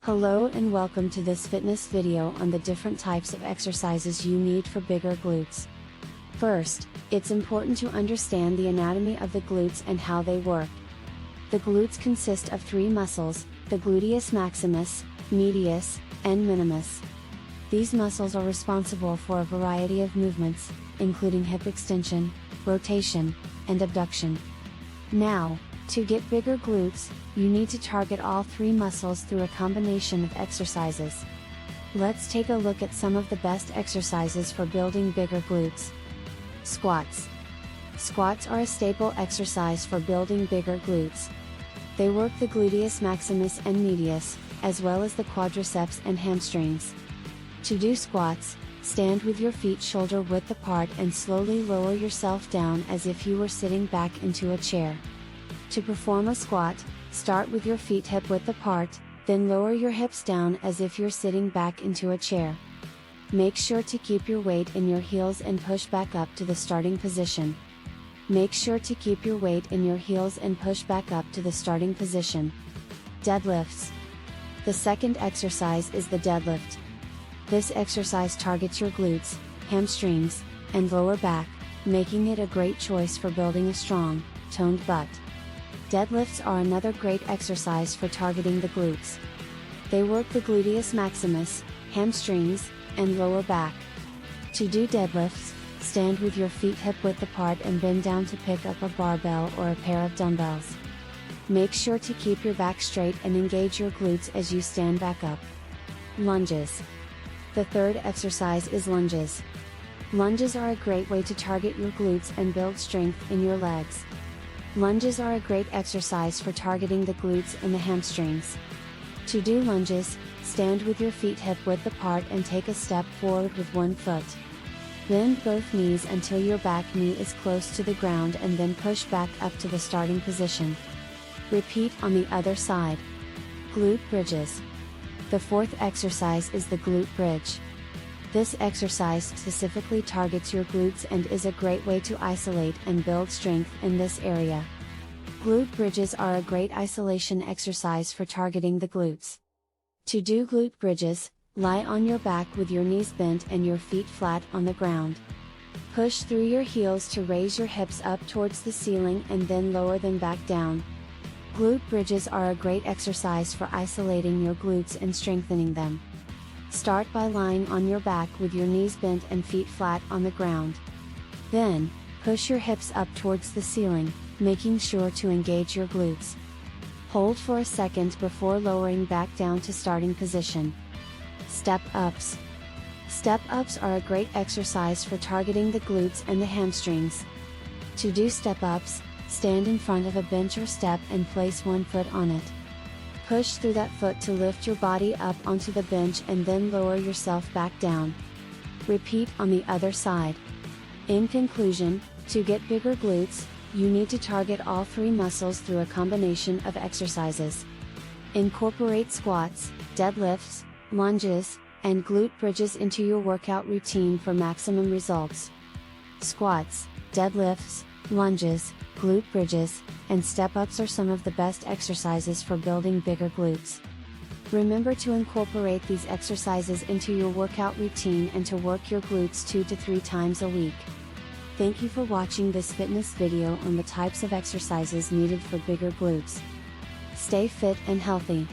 Hello and welcome to this fitness video on the different types of exercises you need for bigger glutes. First, it's important to understand the anatomy of the glutes and how they work. The glutes consist of three muscles, the gluteus maximus, medius, and minimus. These muscles are responsible for a variety of movements, including hip extension, rotation, and abduction. Now, to get bigger glutes, you need to target all three muscles through a combination of exercises. Let's take a look at some of the best exercises for building bigger glutes. Squats. Squats are a staple exercise for building bigger glutes. They work the gluteus maximus and medius, as well as the quadriceps and hamstrings. To do squats, stand with your feet shoulder width apart and slowly lower yourself down as if you were sitting back into a chair. To perform a squat, start with your feet hip width apart, then lower your hips down as if you're sitting back into a chair. Make sure to keep your weight in your heels and push back up to the starting position. Make sure to keep your weight in your heels and push back up to the starting position. Deadlifts. The second exercise is the deadlift. This exercise targets your glutes, hamstrings, and lower back, making it a great choice for building a strong, toned butt. Deadlifts are another great exercise for targeting the glutes. They work the gluteus maximus, hamstrings, and lower back. To do deadlifts, stand with your feet hip width apart and bend down to pick up a barbell or a pair of dumbbells. Make sure to keep your back straight and engage your glutes as you stand back up. Lunges. The third exercise is lunges. Lunges are a great way to target your glutes and build strength in your legs. Lunges are a great exercise for targeting the glutes and the hamstrings. To do lunges, stand with your feet hip width apart and take a step forward with one foot. Bend both knees until your back knee is close to the ground and then push back up to the starting position. Repeat on the other side. Glute bridges. The fourth exercise is the glute bridge. This exercise specifically targets your glutes and is a great way to isolate and build strength in this area. Glute bridges are a great isolation exercise for targeting the glutes. To do glute bridges, lie on your back with your knees bent and your feet flat on the ground. Push through your heels to raise your hips up towards the ceiling and then lower them back down. Glute bridges are a great exercise for isolating your glutes and strengthening them. Start by lying on your back with your knees bent and feet flat on the ground. Then, push your hips up towards the ceiling, making sure to engage your glutes. Hold for a second before lowering back down to starting position. Step-ups. Step-ups are a great exercise for targeting the glutes and the hamstrings. To do step-ups, stand in front of a bench or step and place one foot on it. Push through that foot to lift your body up onto the bench and then lower yourself back down. Repeat on the other side. In conclusion, to get bigger glutes, you need to target all three muscles through a combination of exercises. Incorporate squats, deadlifts, lunges, and glute bridges into your workout routine for maximum results. Squats, deadlifts, lunges, glute bridges, and step-ups are some of the best exercises for building bigger glutes. Remember to incorporate these exercises into your workout routine and to work your glutes 2 to 3 times a week. Thank you for watching this fitness video on the types of exercises needed for bigger glutes. Stay fit and healthy.